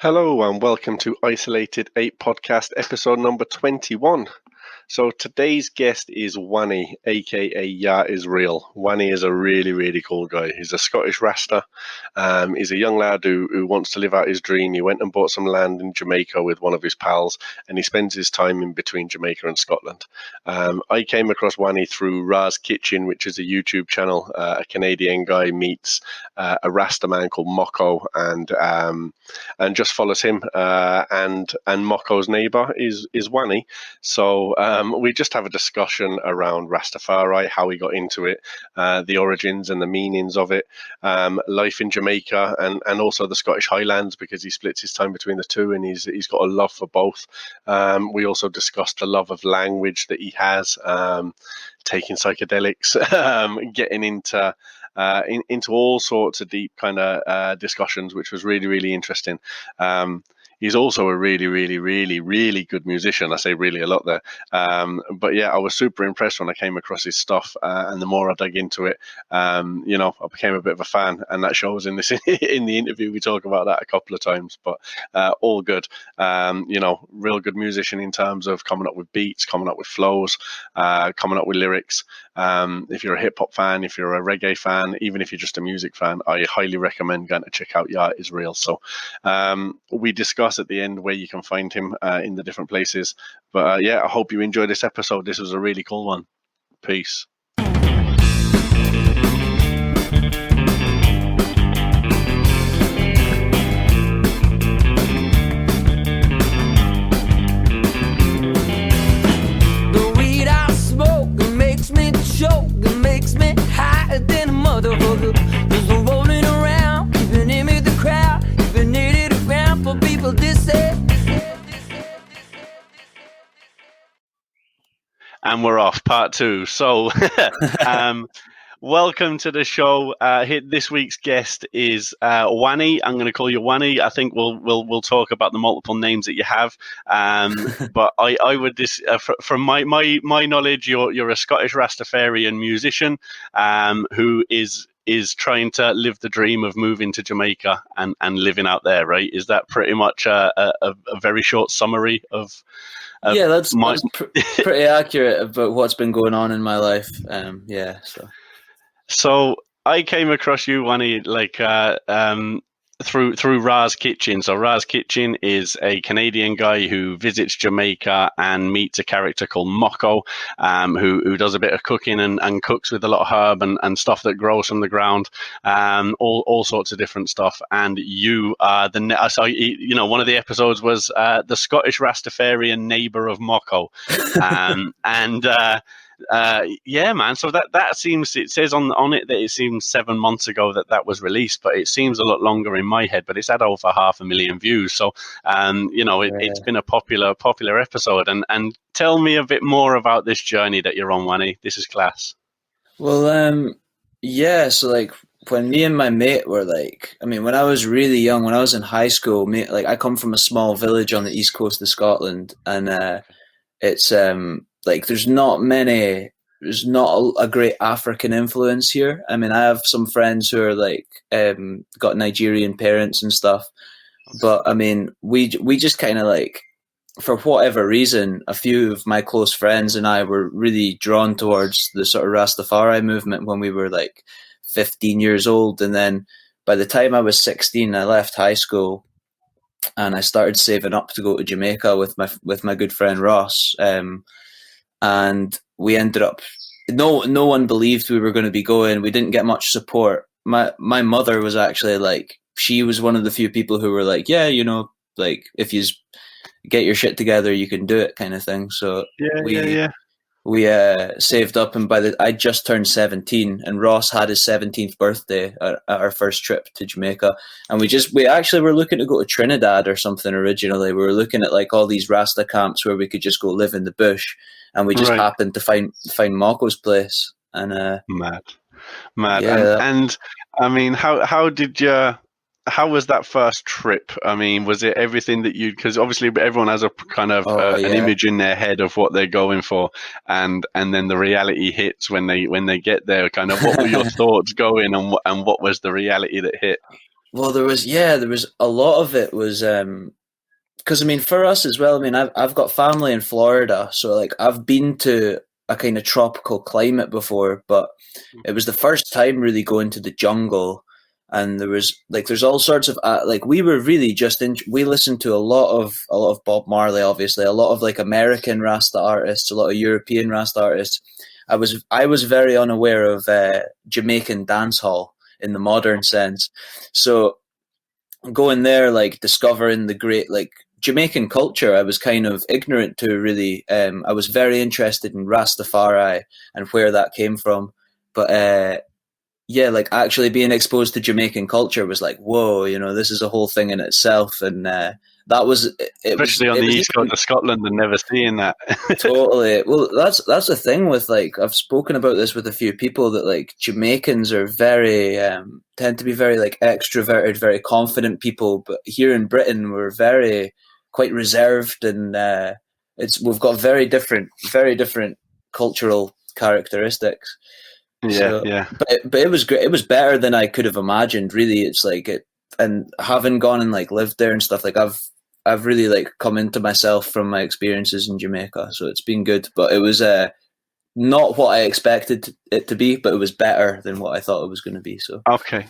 Hello and welcome to Isolated 8 podcast episode number 21. So today's guest is Wanny, aka YahIsReal. Wanny is a really, really cool guy. He's a Scottish Rasta. He's a young lad who wants to live out his dream. He went and bought some land in Jamaica with one of his pals, and he spends his time in between Jamaica and Scotland. I came across Wanny through Raz Kitchen, which is a YouTube channel. A Canadian guy meets a Rasta man called Moko, and just follows him. And Moko's neighbour is Wanny. So we just have a discussion around Rastafari, how he got into it, the origins and the meanings of it, life in Jamaica and also the Scottish Highlands, because he splits his time between the two and he's got a love for both. We also discussed the love of language that he has, taking psychedelics, getting into all sorts of deep kind of discussions, which was really, really interesting. He's also a really, really, really, really good musician. I say really a lot there. But yeah, I was super impressed when I came across his stuff. And the more I dug into it, I became a bit of a fan. And that shows in this in the interview. We talk about that a couple of times, but all good. Real good musician in terms of coming up with beats, coming up with flows, coming up with lyrics. If you're a hip hop fan, if you're a reggae fan, even if you're just a music fan, I highly recommend going to check out YahIsReal. So we discuss at the end where you can find him in the different places. But I hope you enjoyed this episode. This was a really cool one. Peace. The weed I smoke, it makes me choke, it makes me higher than a motherfucker. Just rolling around, keeping in with the crowd, keeping it around for people this say. And we're off, part 2. So, welcome to the show. This week's guest is Wanny. I'm going to call you Wanny. I think we'll talk about the multiple names that you have. But I would from my knowledge, you're a Scottish Rastafarian musician who is trying to live the dream of moving to Jamaica and living out there, right? Is that pretty much a very short summary of? Yeah, that's pretty accurate about what's been going on in my life. So I came across you, Wanny, through Raz Kitchen. So Raz Kitchen is a Canadian guy who visits Jamaica and meets a character called Moko, who does a bit of cooking and cooks with a lot of herb and stuff that grows from the ground, all sorts of different stuff. And you are one of the episodes was the Scottish Rastafarian neighbour of Moko, yeah, man. So that seems, it says on it that it seems 7 months ago that was released, but it seems a lot longer in my head. But it's had over 500,000 views, so it's been a popular episode. And tell me a bit more about this journey that you're on, Wanny. This is class. Well, so when me and my mate were when I was really young, when I was in high school, I come from a small village on the east coast of Scotland, and it's there's not a great African influence here. I mean, I have some friends who are got Nigerian parents and stuff, but I mean, we just kind of for whatever reason, a few of my close friends and I were really drawn towards the sort of Rastafari movement when we were 15 years old. And then by the time I was 16, I left high school and I started saving up to go to Jamaica with my good friend Ross. And we ended up, no one believed we were going to be going. We didn't get much support. My mother was actually she was one of the few people who were if you get your shit together, you can do it, kind of thing. So we saved up, and I just turned 17, and Ross had his 17th birthday at our first trip to Jamaica, and we actually were looking to go to Trinidad or something originally. We were looking at all these Rasta camps where we could just go live in the bush, and we just happened to find Moko's place. And mad. Yeah, and I mean, how was that first trip? I mean, was it everything that because obviously everyone has a kind of an image in their head of what they're going for, and then the reality hits when they get there. Kind of, what were your thoughts going, and what was the reality that hit? Well, there was a lot of it was because I mean for us as well. I mean I've got family in Florida, so like I've been to a kind of tropical climate before, but it was the first time really going to the jungle. And there was like there's all sorts of like we were really just we listened to a lot of Bob Marley, obviously, a lot of like American Rasta artists, a lot of European Rasta artists. I was very unaware of Jamaican dancehall in the modern sense, so going there, like discovering the great like Jamaican culture, I was kind of ignorant to really. I was very interested in Rastafari and where that came from, but yeah, like actually being exposed to Jamaican culture was like, whoa, you know, this is a whole thing in itself, and that was Especially on the east coast of Scotland and never seeing that. Totally. Well, that's the thing with like I've spoken about this with a few people that like Jamaicans are very tend to be very like extroverted, very confident people, but here in Britain we're very quite reserved, and we've got very different cultural characteristics. Yeah, yeah. But it was great. It was better than I could have imagined. Really, it's like it, and having gone and like lived there and stuff, like I've really like come into myself from my experiences in Jamaica, so it's been good. But it was not what I expected it to be, but it was better than what I thought it was going to be. So okay.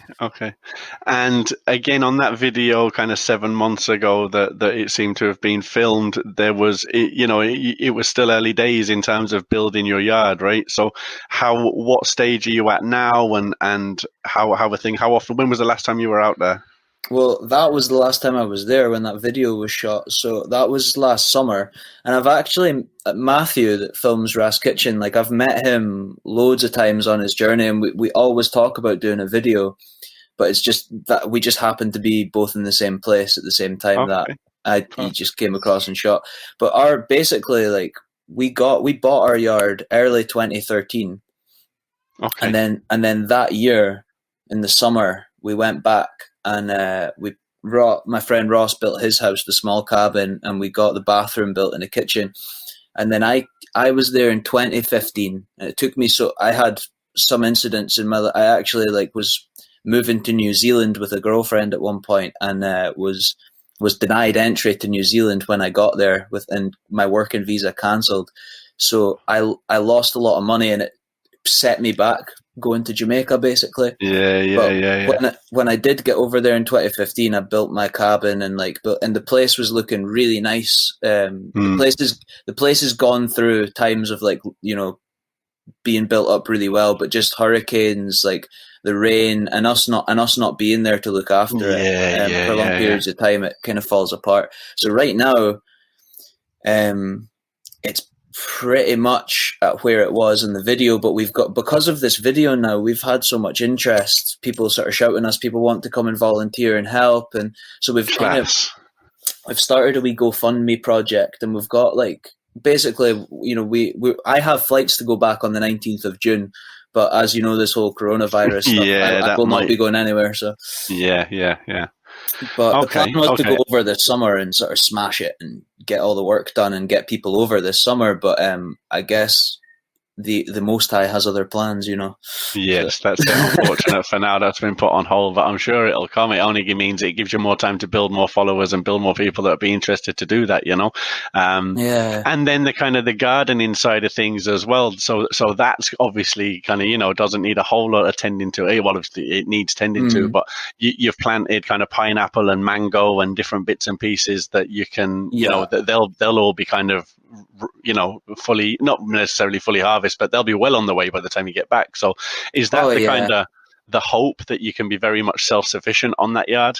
And again, on that video, kind of 7 months ago, that it seemed to have been filmed, there was, it was still early days in terms of building your yard, right? So, what stage are you at now, and how often? When was the last time you were out there? well, that was the last time I was there when that video was shot. So that was last summer. And I've actually, Matthew that films Ras Kitchen, like I've met him loads of times on his journey, and we always talk about doing a video, but it's just that we just happened to be both in the same place at the same time that he just came across and shot. But basically like we bought our yard early 2013. Okay. And then that year in the summer we went back, and my friend Ross built his house, the small cabin, and we got the bathroom built in the kitchen. And then I was there in 2015, and it took me, so I had some incidents in my life. I actually like was moving to New Zealand with a girlfriend at one point, and was denied entry to New Zealand when I got there, and my working visa cancelled. So I lost a lot of money, and it set me back going to Jamaica, basically. Yeah. When I did get over there in 2015, I built my cabin, and the place was looking really nice. The place has gone through times of like, you know, being built up really well, but just hurricanes, like the rain, and us not being there to look after it for long periods of time, it kind of falls apart. So right now, it's pretty much at where it was in the video, but because of this video now, we've had so much interest, people sort of shouting us, people want to come and volunteer and help, and so we've started a wee GoFundMe project, and we've got like basically, you know, I have flights to go back on the 19th of June, but as you know, this whole coronavirus stuff, I will not be going anywhere. So yeah. But the plan was to go over this summer and sort of smash it and get all the work done and get people over this summer. But I guess the Most High has other plans, you know. Yes, that's unfortunate for now. That's been put on hold, but I'm sure it'll come. It only means it gives you more time to build more followers and build more people that would be interested to do that, you know. And then the kind of the gardening side of things as well. So that's obviously kind of, you know, doesn't need a whole lot of tending to. Well, obviously it needs tending to, but you've planted kind of pineapple and mango and different bits and pieces that you can, you know, that they'll all be kind of, you know, not necessarily fully harvest, but they'll be well on the way by the time you get back. So is that kind of the hope that you can be very much self-sufficient on that yard?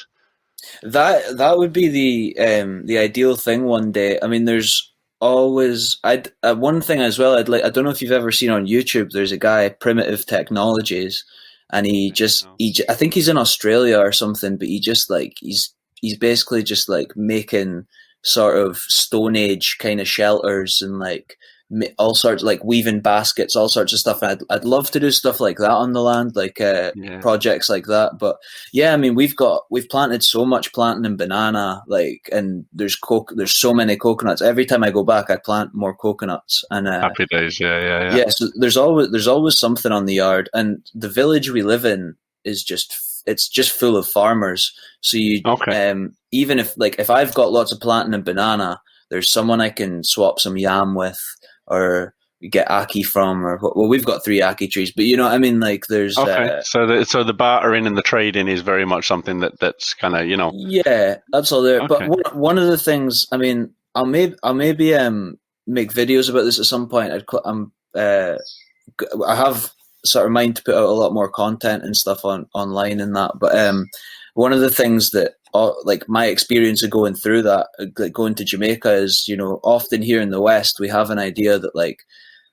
That would be the ideal thing one day. I mean, there's always one thing as well. I don't know if you've ever seen on YouTube. There's a guy, Primitive Technologies, and I think he's in Australia or something. But he's basically just like making sort of Stone Age kind of shelters and like all sorts, like weaving baskets, all sorts of stuff. And I'd love to do stuff like that on the land, like projects like that. But yeah, I mean, we've planted so much plantain and banana, like, and there's so many coconuts. Every time I go back, I plant more coconuts. And happy days, yeah. So there's always something on the yard, and the village we live in is just it's just full of farmers. So you, even if I've got lots of plantain and banana, there's someone I can swap some yam with, or get ackee from, or well, we've got 3 ackee trees, but you know what I mean. Like there's so the bartering and the trading is very much something that's kind of yeah, that's all there. But one of the things, I mean, I'll maybe make videos about this at some point. I have sort of mind to put out a lot more content and stuff online and that. But one of the things that like my experience of going through that, like going to Jamaica, is often here in the West we have an idea that like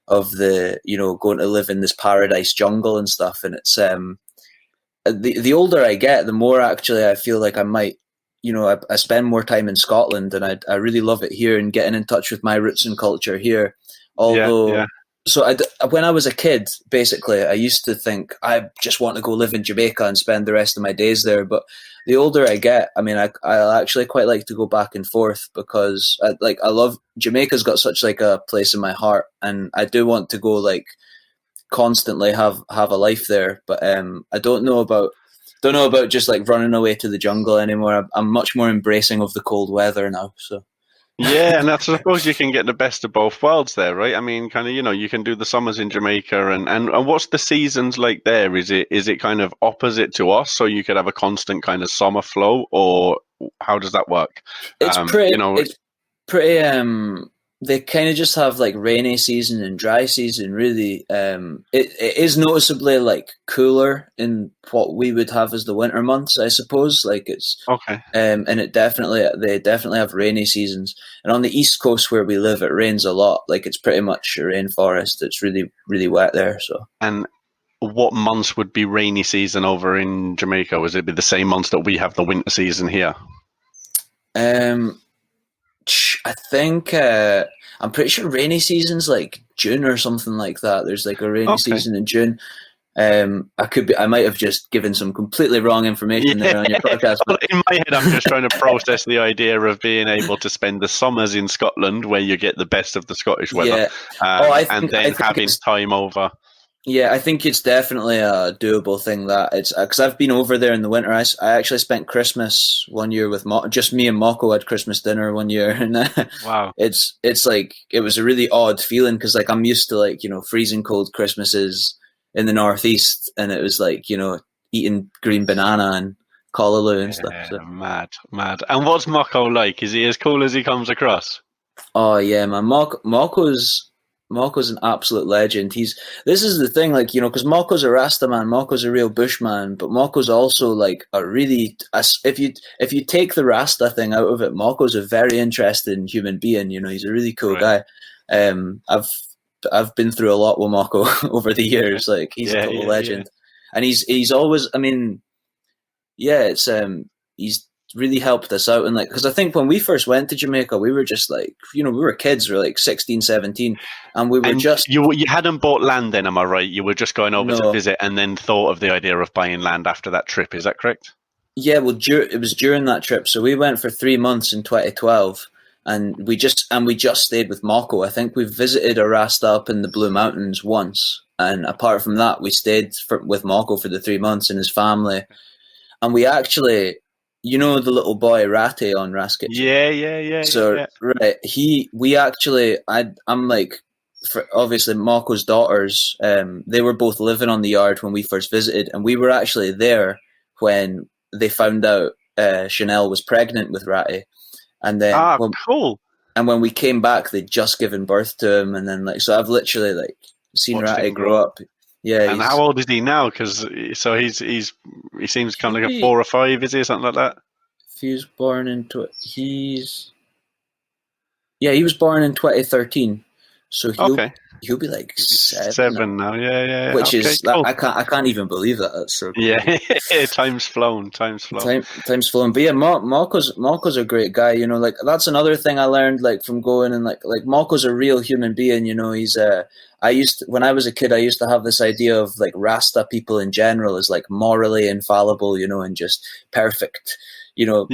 of the going to live in this paradise jungle and stuff, and it's the older I get, the more actually I feel like I might I spend more time in Scotland, and I really love it here and getting in touch with my roots and culture here. Although so when I was a kid, basically I used to think I just want to go live in Jamaica and spend the rest of my days there, but the older I get, I mean, I actually quite like to go back and forth, because I love Jamaica's got such like a place in my heart, and I do want to go like constantly have a life there. But I don't know about just like running away to the jungle anymore. I'm much more embracing of the cold weather now. So yeah, and I suppose you can get the best of both worlds there, right? I mean, kind of, you can do the summers in Jamaica, and what's the seasons like there? Is it kind of opposite to us, so you could have a constant kind of summer flow, or how does that work? It's pretty. They kind of just have like rainy season and dry season. Really, it is noticeably like cooler in what we would have as the winter months, I suppose. Like it's and they definitely have rainy seasons. And on the east coast where we live, it rains a lot. Like it's pretty much a rainforest. It's really really wet there. So and what months would be rainy season over in Jamaica? Was it be the same months that we have the winter season here? I think I'm pretty sure rainy season's like June or something like that. There's like a rainy season in June. I might have just given some completely wrong information there on your podcast. But in my head, I'm just trying to process the idea of being able to spend the summers in Scotland, where you get the best of the Scottish weather, and then having time over. Yeah, I think it's definitely a doable thing. That it's because I've been over there in the winter. I actually spent Christmas one year with just me and Mako had Christmas dinner one year, and wow, it's like it was a really odd feeling, because like I'm used to like freezing cold Christmases in the northeast, and it was like eating green banana and callaloo and stuff. So. Mad. And what's Mako like? Is he as cool as he comes across? Oh yeah, man. Mako's an absolute legend. This is the thing, like, because Mako's a Rasta man, Mako's a real bushman, but Mako's also like a really, if you take the Rasta thing out of it, Mako's a very interesting human being. He's a really cool guy. I've been through a lot with Mako over the years. Like he's a total legend, and he's always. I mean, it's he's really helped us out, and like, because I think when we first went to Jamaica, we were just like, we were kids, we were like 16, 17, and we were just you hadn't bought land then, am I right? You were just going over to visit, and then thought of the idea of buying land after that trip. Is that correct? Yeah, well, it was during that trip. So we went for 3 months in 2012, and we just stayed with Mako. I think we visited a Rasta up in the Blue Mountains once, and apart from that, we stayed with Mako for the 3 months and his family, and we actually. The little boy Ratty on Raskit. Yeah. So right, I'm like, obviously Mako's daughters. They were both living on the yard when we first visited, and we were actually there when they found out Chanel was pregnant with Ratty, and then cool. And when we came back, they'd just given birth to him, and then so I've literally like seen Ratty grow up. Yeah, and how old is he now? Because he seems kind of like a 4 or 5, is he, or something like that? If he was born in he was born in 2013, so he'll be like 7 now. Yeah. Which is cool. I can't even believe that. That's so cool. Yeah. Time's flown. Time's flown. But yeah, Mako's a great guy. Like that's another thing I learned, like from going, and like Mako's a real human being. He's when I was a kid, I used to have this idea of like Rasta people in general as like morally infallible, and just perfect,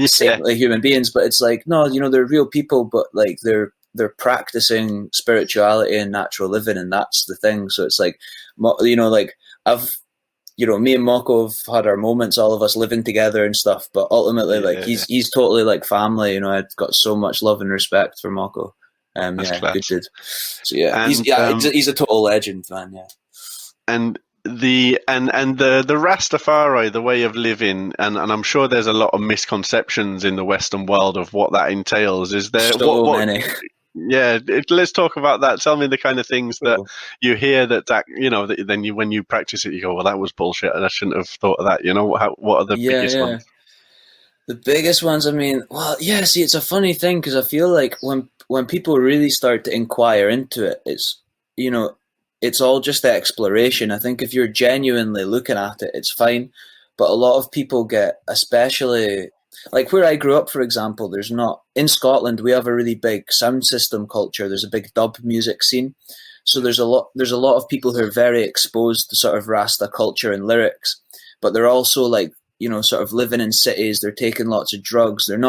saintly human beings. But it's like, no, they're real people, but like they're practicing spirituality and natural living, and that's the thing. So it's like, like me and Moko have had our moments, all of us living together and stuff, but ultimately, like, he's totally like family. I've got so much love and respect for Moko. That's Yeah, class. good dude. So yeah, And, he's a total legend, man. Yeah. And the Rastafari, the way of living, and I'm sure there's a lot of misconceptions in the Western world of what that entails. Is there So many? Yeah, let's talk about that. Tell me the kind of things that you hear that that then when you practice it, you go, well, that was bullshit, and I shouldn't have thought of that. What are the biggest ones? The biggest ones, I mean, well, yeah. See, it's a funny thing because I feel like when people really start to inquire into it, it's all just exploration. I think if you're genuinely looking at it, it's fine. But a lot of people get, especially like where I grew up, for example, there's not, in Scotland, we have a really big sound system culture. There's a big dub music scene. So there's a lot of people who are very exposed to sort of Rasta culture and lyrics, but they're also like, sort of living in cities. They're taking lots of drugs. They're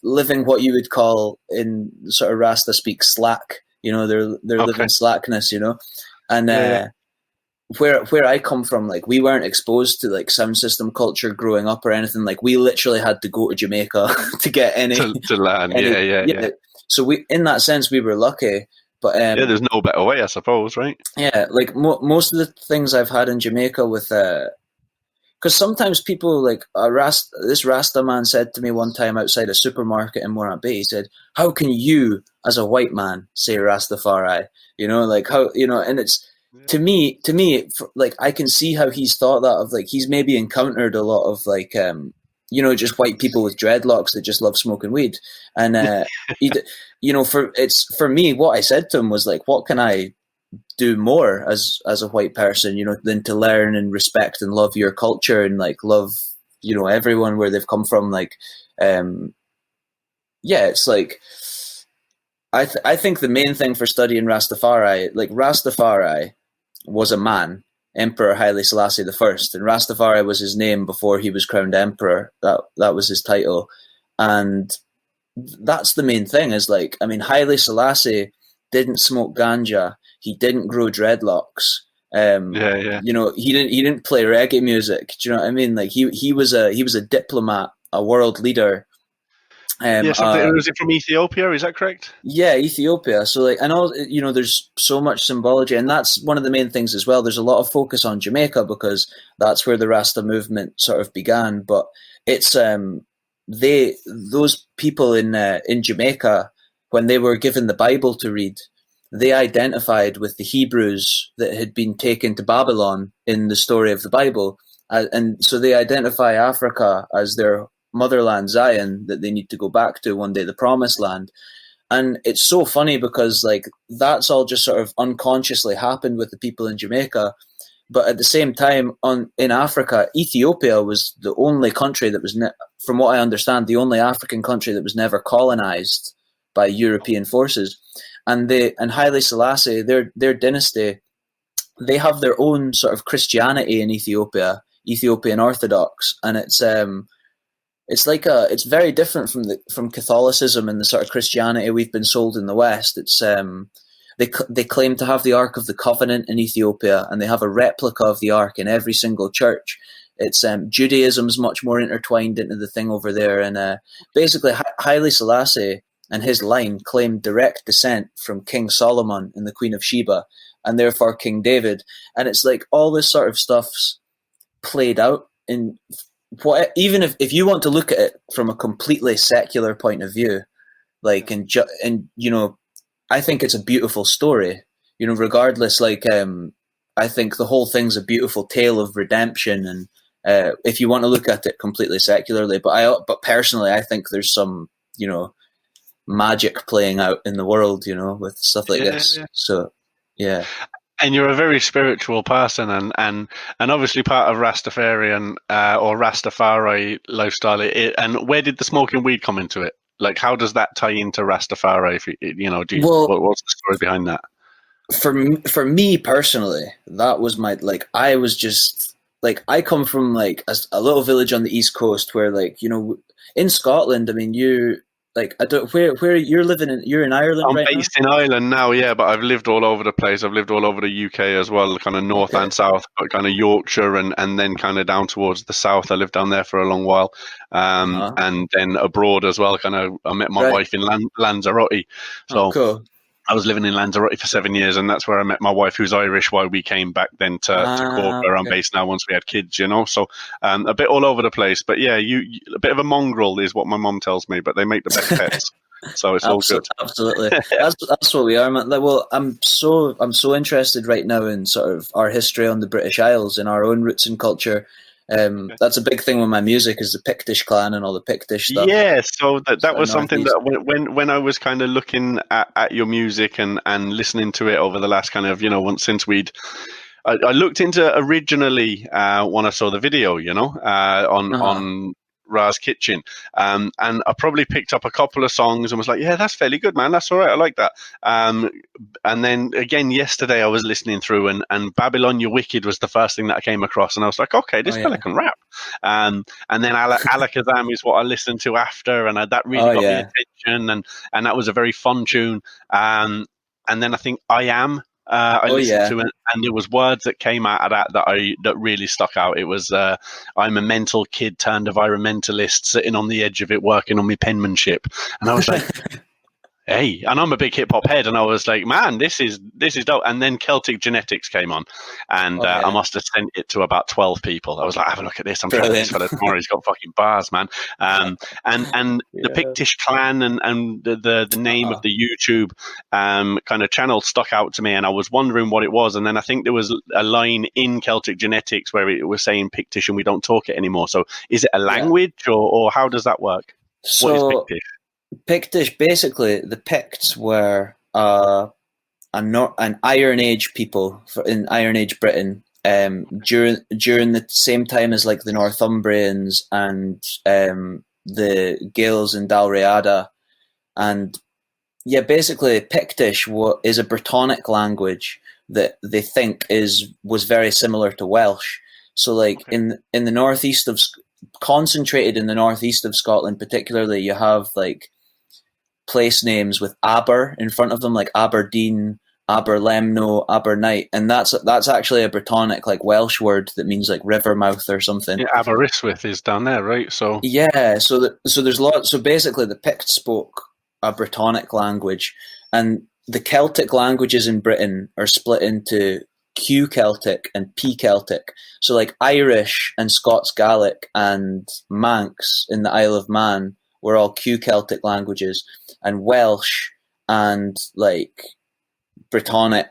living what you would call in sort of Rasta speak slack. They're living slackness, and where I come from, like, we weren't exposed to like sound system culture growing up or anything. Like, we literally had to go to Jamaica to get any to learn. Yeah. So we, in that sense, we were lucky. But there's no better way, I suppose, right? Yeah, like most of the things I've had in Jamaica with because sometimes people like this Rasta man said to me one time outside a supermarket in Morant Bay, he said, "How can you, as a white man, say Rastafari?" Like how and it's to me, like I can see how he's thought that of, like, he's maybe encountered a lot of like just white people with dreadlocks that just love smoking weed, and for me, what I said to him was like, what can I do more as a white person, than to learn and respect and love your culture and like love, everyone where they've come from. Like, it's like, I think the main thing for studying Rastafari, like Rastafari was a man, Emperor Haile Selassie the First, and Rastafari was his name before he was crowned emperor. That was his title, and that's the main thing. Is like, I mean, Haile Selassie didn't smoke ganja. He didn't grow dreadlocks. He didn't play reggae music. Do you know what I mean? Like he was a diplomat, a world leader. Was it from Ethiopia? Is that correct? Yeah, Ethiopia. So like, I know, there's so much symbology, and that's one of the main things as well. There's a lot of focus on Jamaica because that's where the Rasta movement sort of began. But it's those people in Jamaica, when they were given the Bible to read, they identified with the Hebrews that had been taken to Babylon in the story of the Bible. And so they identify Africa as their motherland, Zion, that they need to go back to one day, the promised land. And it's so funny because like that's all just sort of unconsciously happened with the people in Jamaica. But at the same time, in Africa, Ethiopia was the only country that was, from what I understand, the only African country that was never colonized by European forces. And Haile Selassie, their dynasty, they have their own sort of Christianity in Ethiopia, Ethiopian Orthodox, and it's very different from Catholicism and the sort of Christianity we've been sold in the West. It's they claim to have the Ark of the Covenant in Ethiopia, and they have a replica of the Ark in every single church. It's Judaism's much more intertwined into the thing over there, and basically Haile Selassie and his line claimed direct descent from King Solomon and the Queen of Sheba, and therefore King David. And it's like all this sort of stuff's played out in what, even if you want to look at it from a completely secular point of view, like, and I think it's a beautiful story, regardless, like, I think the whole thing's a beautiful tale of redemption, and if you want to look at it completely secularly, but personally, I think there's some, magic playing out in the world, with stuff like this. Yeah. So, yeah. And you're a very spiritual person, and obviously part of Rastafarian or Rastafari lifestyle. And where did the smoking weed come into it? Like, how does that tie into Rastafari? What's the story behind that? For me personally, that was my, like, I was just like, I come from like a little village on the East Coast where, like, in Scotland, I mean, like I don't where you're living in. You're in Ireland I'm right now. based in Ireland now, yeah, but I've lived all over the place. I've lived all over the UK as well, kind of north Okay. and south, but kind of Yorkshire and then kind of down towards the south. I lived down there for a long while, Uh-huh. and then abroad as well. Kind of, I met my Right. wife in Lanzarote, Oh, so cool. I was living in Lanzarote for 7 years, and that's where I met my wife, who's Irish. While we came back then to Cork, where I'm Okay. based now. Once we had kids, so a bit all over the place. But yeah, you a bit of a mongrel is what my mum tells me. But they make the best pets, so it's all good. Absolutely. That's what we are, man. Like, well, I'm so interested right now in sort of our history on the British Isles and our own roots and culture. That's a big thing with my music is the Pictish clan and all the Pictish stuff. Yeah, so that was something Northeast. that when I was kind of looking at your music and listening to it over the last kind of once since I looked into originally when I saw the video, on Uh-huh. Ra's Kitchen, and I probably picked up a couple of songs and was like, yeah, that's fairly good, man. That's all right. I like that. And then again yesterday I was listening through and Babylon You're Wicked was the first thing that I came across, and I was like, okay, this fella can rap. And then Alakazam is what I listened to after, and that really got me attention, and that was a very fun tune. And then I think I Am. I listened to it, and there was words that came out of that really stuck out. It was I'm a mental kid turned environmentalist, sitting on the edge of it, working on my penmanship, and I was like, hey, and I'm a big hip hop head, and I was like, man, this is dope. And then Celtic Genetics came on, and I must have sent it to about 12 people. I was like, have a look at this. I'm trying this fella tomorrow. He's got fucking bars, man. And the Pictish clan and the name of the YouTube kind of channel stuck out to me, and I was wondering what it was. And then I think there was a line in Celtic Genetics where it was saying Pictish, and we don't talk it anymore. So is it a language, or how does that work? What is Pictish? Pictish, basically, the Picts were an Iron Age people in Iron Age Britain during the same time as like the Northumbrians and the Gaels in Dalriada, and yeah, basically Pictish is a Brittonic language that they think was very similar to Welsh. So like in the northeast of concentrated in the northeast of Scotland, particularly, you have like place names with Aber in front of them, like Aberdeen, Aberlemno, Abernight, and that's actually a Brittonic, like Welsh word that means like river mouth or something. Yeah, Aberystwyth is down there, right? So yeah, so there's lots. So basically, the Picts spoke a Brittonic language, and the Celtic languages in Britain are split into Q Celtic and P Celtic. So like Irish and Scots Gaelic and Manx in the Isle of Man were all Q Celtic languages, and Welsh and like Brittonic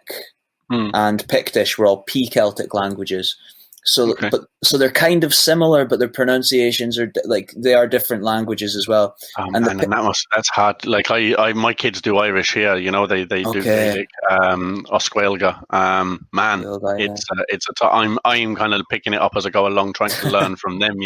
and Pictish were all P Celtic languages. So, so they're kind of similar, but their pronunciations are like they are different languages as well. And that's hard. Like my kids do Irish here. They do Oscuelga. Man, I'm kind of picking it up as I go along, trying to learn from them.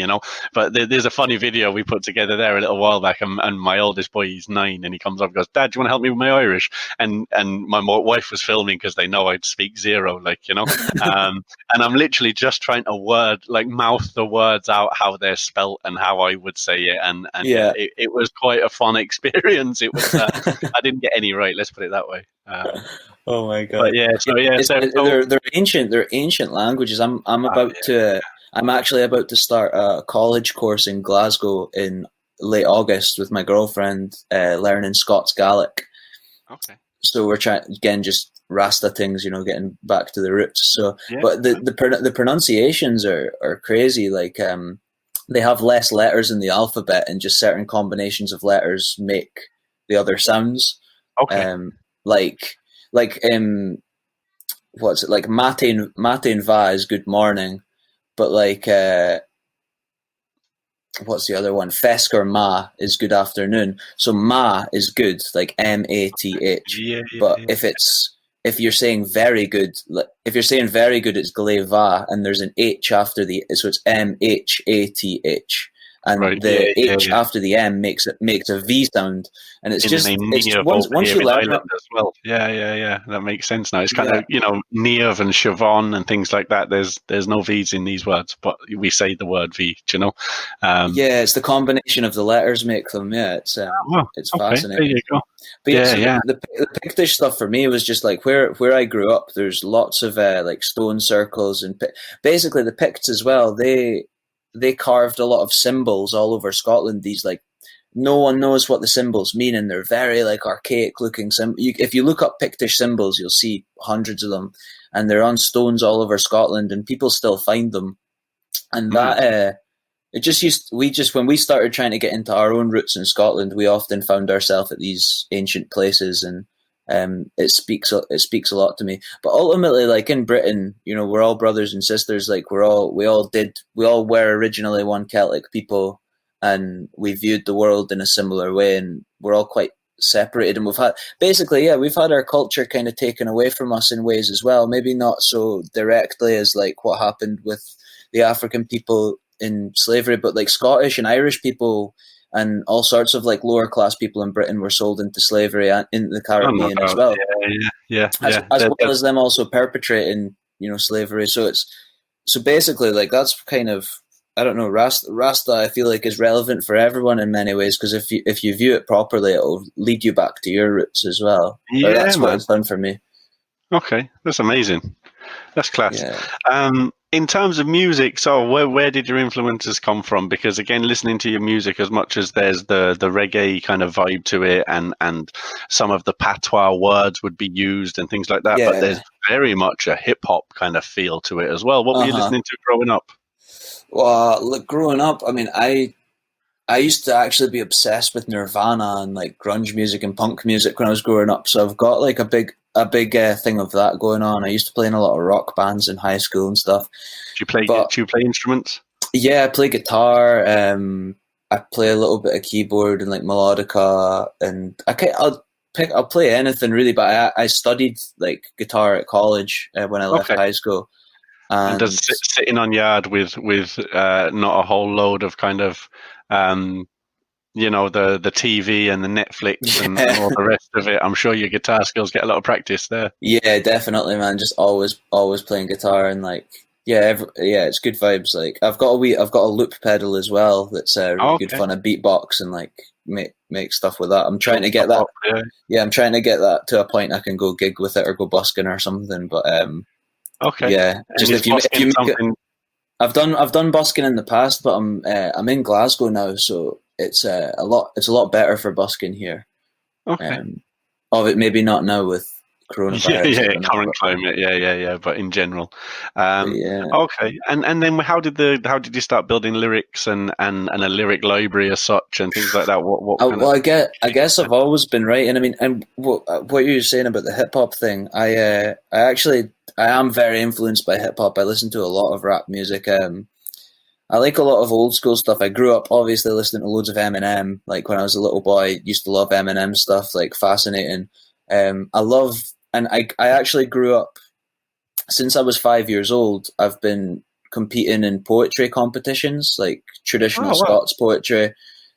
But there's a funny video we put together there a little while back, and my oldest boy, he's 9, and he comes up and goes, "Dad, do you want to help me with my Irish?" And my wife was filming because they know I'd speak zero, and I'm literally just trying to mouth the words out how they're spelt and how I would say it, and it was quite a fun experience. It was I didn't get any right, let's put it that way. Oh my god! But they're ancient. They're ancient languages. I'm actually about to start a college course in Glasgow in late August with my girlfriend, learning Scots Gaelic. Okay. So we're trying again, just Rasta things, getting back to the roots. So, but the pronunciations are crazy. Like they have less letters in the alphabet, and just certain combinations of letters make the other sounds. Okay. What's it like? Mate and va is good morning, but like what's the other one? Fesk or ma is good afternoon. So ma is good, like MATH. But if you're saying very good, it's gleva, and there's an H after so it's MHATH. and Right. the Yeah. H after the M makes a V sound, and it's In just the name it's Niamh once over here you in learn it, Ireland as well. Yeah. That makes sense now. It's kind yeah. of, Niamh and Siobhan and things like that. There's no V's in these words, but we say the word V, do you know? Yeah, it's the combination of the letters make them. Yeah, Well, it's okay, there you fascinating. go. But yeah, so Yeah. the Pictish stuff for me was just like where I grew up. There's lots of like stone circles and basically the Picts as well. They carved a lot of symbols all over Scotland. These like no one knows what the symbols mean, and they're very like archaic looking if you look up Pictish symbols, you'll see hundreds of them, and they're on stones all over Scotland, and people still find them. And that it just when we started trying to get into our own roots in Scotland, we often found ourselves at these ancient places, and it speaks a lot to me. But ultimately, like in Britain, we're all brothers and sisters. Like we all were originally one Celtic people, and we viewed the world in a similar way, and we're all quite separated, and we've had our culture kind of taken away from us in ways as well. Maybe not so directly as like what happened with the African people in slavery, but like Scottish and Irish people and all sorts of like lower class people in Britain were sold into slavery and in the Caribbean as well. Yeah. As well as them also perpetrating, slavery. So basically like that's kind of, I don't know, Rasta I feel like is relevant for everyone in many ways, because if you view it properly, it'll lead you back to your roots as well. Yeah, that's what it's done for me. Okay, that's amazing. That's class. Yeah. In terms of music, so where did your influences come from? Because again, listening to your music, as much as there's the reggae kind of vibe to it, and some of the patois words would be used and things like that, but there's very much a hip hop kind of feel to it as well. What were you listening to growing up? Well, look, growing up, I mean, I used to actually be obsessed with Nirvana and like grunge music and punk music when I was growing up. So I've got like a big thing of that going on. I used to play in a lot of rock bands in high school and stuff. Do you play instruments? Yeah, I play guitar. I play a little bit of keyboard and like melodica, and I'll play anything really. But I studied like guitar at college when I left high school. And does sitting on yard with not a whole load of kind of the TV and the Netflix and all the rest of it, I'm sure your guitar skills get a lot of practice there. Yeah, definitely, man. Just always playing guitar, and like it's good vibes. Like I've got a loop pedal as well that's really good fun. A beatbox and like make stuff with that. I'm trying to get that. I'm trying to get that to a point I can go gig with it or go busking or something. But just if you I've done busking in the past, but I'm in Glasgow now, so it's a lot better for busking here. Okay. Of it maybe not now with coronavirus. Current climate, but in general. Okay. And then how did you start building lyrics and a lyric library as such and things like that? I guess I've always been writing. I mean, and what you were saying about the hip hop thing, I am very influenced by hip hop. I listen to a lot of rap music. I like a lot of old school stuff. I grew up obviously listening to loads of Eminem. Like when I was a little boy, used to love Eminem stuff. Like fascinating. I actually grew up, since I was 5 years old, I've been competing in poetry competitions, like traditional Scots poetry.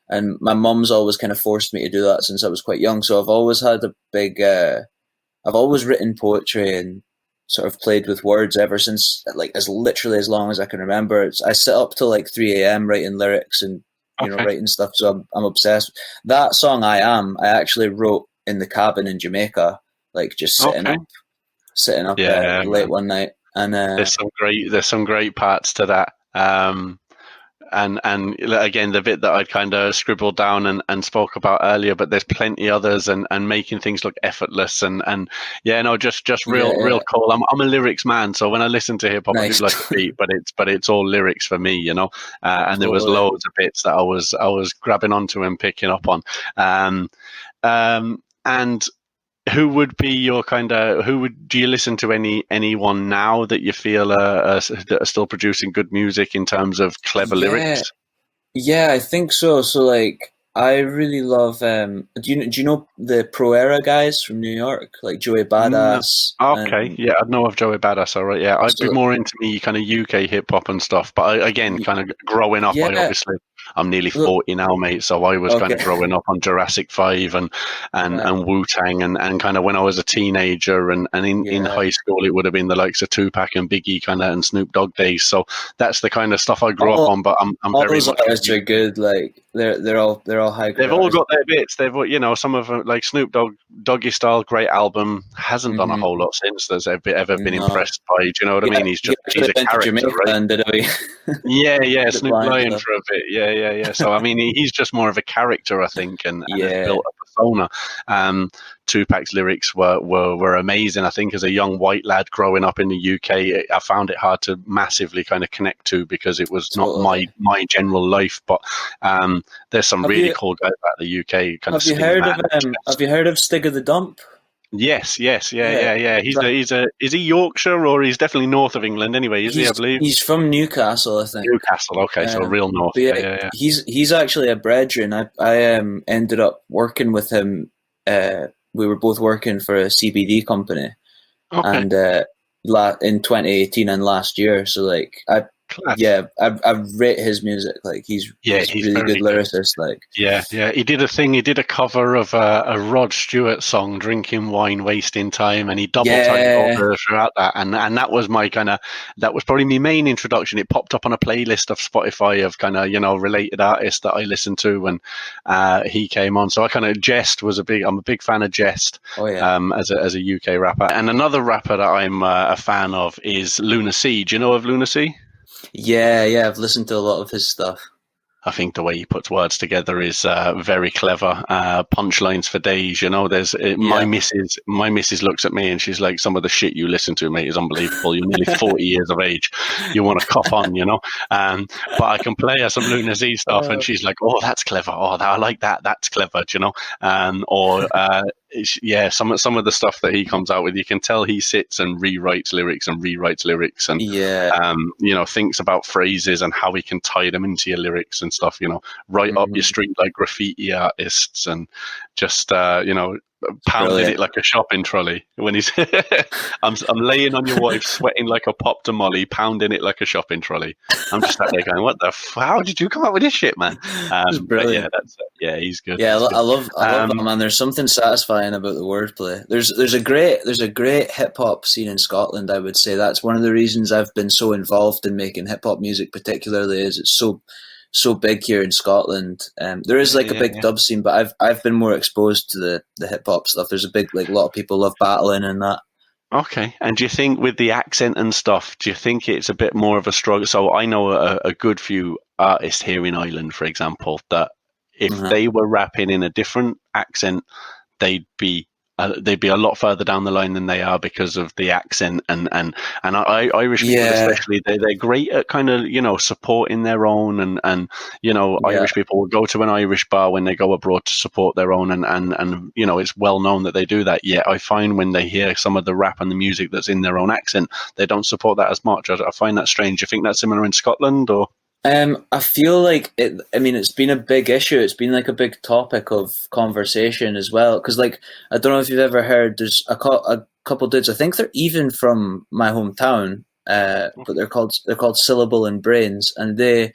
And my mum's always kind of forced me to do that since I was quite young. So I've always had I've always written poetry and sort of played with words ever since, like as literally as long as I can remember. I sit up till like 3 a.m. writing lyrics and writing stuff. So I'm obsessed. That song I actually wrote in the cabin in Jamaica, like just sitting up late one night. And there's some great parts to that. And again, the bit that I'd kind of scribbled down and spoke about earlier, but there's plenty others and making things look effortless just real cool. I'm a lyrics man, so when I listen to hip hop, I do like a beat, but it's all lyrics for me, and there was loads of bits that I was grabbing onto and picking up on, and who would be your do you listen to anyone now that you feel that are still producing good music in terms of clever lyrics? Yeah, I think so. So like, I really love, do you know the Pro Era guys from New York, like Joey Badass? No. Okay, I know of Joey Badass, all right, yeah. I'd be more into me kind of UK hip-hop and stuff, but again, kind of growing up, I obviously... I'm nearly 40 now, mate. So I was kind of growing up on Jurassic 5 and Wu-Tang and kind of when I was a teenager and in high school, it would have been the likes of Tupac and Biggie kind of and Snoop Dogg days. So that's the kind of stuff I grew up on. But I'm all very those much artists are good. Like they're all high. They've all got their bits. They've, you know, some of them, like Snoop Dogg, Doggy Style, great album. Hasn't done a whole lot since. There's ever been impressed by. Do you know what I mean? He's a character, Jamaica, right? Did we? Yeah. Snoop Lion for a bit. Yeah. So I mean, he's just more of a character, I think, and has built a persona. Tupac's lyrics were amazing. I think as a young white lad growing up in the UK, I found it hard to massively kind of connect to because it was not my general life. But there's some really cool guys out the UK. Have you heard of Stig of the Dump? Yes, yeah. Is he Yorkshire or he's definitely north of England anyway? I believe he's from Newcastle, I think. Newcastle, okay, so real north. Yeah. He's actually a brethren. I ended up working with him. We were both working for a CBD company, and in 2018 and last year. So like I rate his music. Like he's really good lyricist. Like he did a cover of a Rod Stewart song, "Drinking Wine, Wasting Time," and he double tagged over throughout that. And that was that was probably my main introduction. It popped up on a playlist of Spotify of kind of related artists that I listened to when he came on. So I kind of I'm a big fan of Jest as a UK rapper. And another rapper that I'm a fan of is Lunacy. Do you know of Lunacy? Yeah, I've listened to a lot of his stuff. I think the way he puts words together is very clever. Punchlines for days, my missus looks at me and she's like, some of the shit you listen to, mate, is unbelievable. You're nearly 40 years of age. You want to cough on, but I can play her some Lunacy stuff and she's like, oh, that's clever. Oh, I like that. That's clever, some of the stuff that he comes out with, you can tell he sits and rewrites lyrics and thinks about phrases and how he can tie them into your lyrics and stuff, right up your street like graffiti artists and just, pounding it like a shopping trolley when he's I'm laying on your wife sweating like a pop to Molly, pounding it like a shopping trolley. I'm just sat there going, what the how did you come up with this shit, man? Brilliant. He's good. I love that, man. There's something satisfying about the wordplay. There's a great hip hop scene in Scotland. I would say that's one of the reasons I've been so involved in making hip hop music, particularly is it's so big here in Scotland. There is a big dub scene, but I've been more exposed to the hip hop stuff. There's a big a lot of people love battling and that. Okay, and do you think with the accent and stuff, do you think it's a bit more of a struggle? So I know a good few artists here in Ireland, for example, that if they were rapping in a different accent, they'd be a lot further down the line than they are because of the accent and Irish people especially, they're great at kind of supporting their own and Irish people will go to an Irish bar when they go abroad to support their own and it's well known that they do that. Yet I find when they hear some of the rap and the music that's in their own accent, they don't support that as much. I find that strange. Do you think that's similar in Scotland or? I feel like it. I mean, it's been a big issue. It's been like a big topic of conversation as well. Because, I don't know if you've ever heard. There's a couple dudes. I think they're even from my hometown, but they're called Syllable and Brains, and they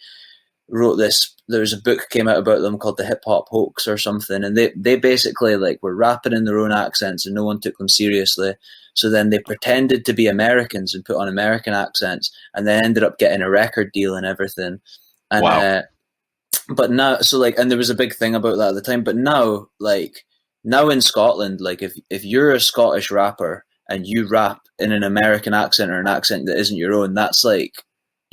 wrote this. There's a book came out about them called The Hip Hop Hoax or something, and they basically were rapping in their own accents, and no one took them seriously. So then they pretended to be Americans and put on American accents, and then ended up getting a record deal and everything. And, wow. But now, and there was a big thing about that at the time. But now in Scotland, if you're a Scottish rapper and you rap in an American accent or an accent that isn't your own, that's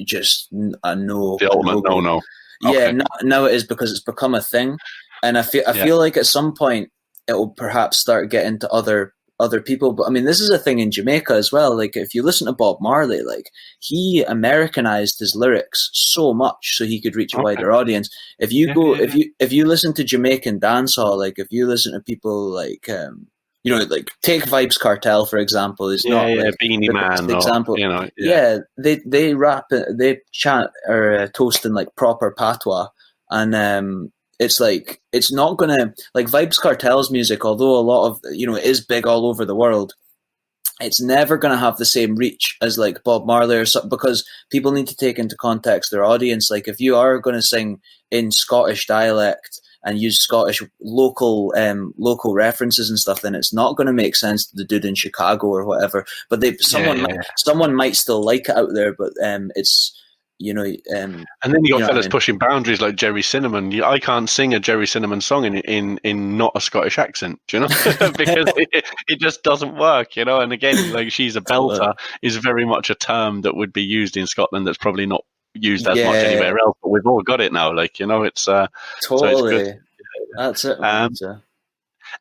just a no. The ultimate no. Okay. Yeah, now it is because it's become a thing, and I feel like at some point it will perhaps start getting to other people. But I mean, this is a thing in Jamaica as well. If you listen to Bob Marley, he Americanized his lyrics so much so he could reach a wider audience. If you if you listen to Jamaican dancehall, if you listen to people take Vibes Cartel for example, is not Beanie Man example. They rap, they chant or toast in proper patois, and it's not gonna Vibes Cartel's music, although a lot of it is big all over the world. it's never going to have the same reach as like Bob Marley or something, because people need to take into context their audience. Like if you are going to sing in Scottish dialect and use Scottish local references and stuff, then it's not going to make sense to the dude in Chicago or whatever. But someone might still like it out there, but it's, you know, and then you got fellas pushing boundaries like Jerry Cinnamon. I can't sing a Jerry Cinnamon song in not a Scottish accent, do you know, because it just doesn't work, you know. And again, like she's a belter is very much a term that would be used in Scotland that's probably not used as much anywhere else. But we've all got it now, like, you know. It's totally. So it's good. That's it.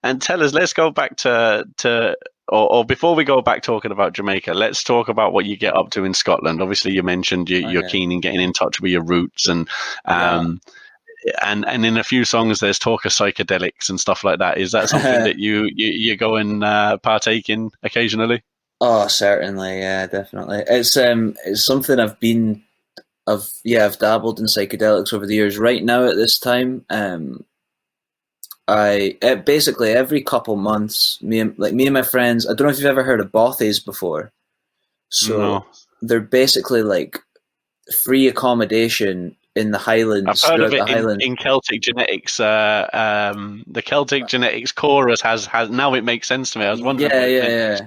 And tell us, let's go back to or before we go back talking about Jamaica, let's talk about what you get up to in Scotland. Obviously, you mentioned you're keen in getting in touch with your roots, and in a few songs there's talk of psychedelics and stuff like that. Is that something that you go and partake in occasionally? Oh, certainly, yeah, definitely. It's something I've dabbled in psychedelics over the years. Right now, at this time, basically every couple months, me and my friends. I don't know if you've ever heard of bothies before. So they're basically like free accommodation in the Highlands. I've heard of it in Celtic genetics. The Celtic genetics chorus has now it makes sense to me. I was wondering. Yeah.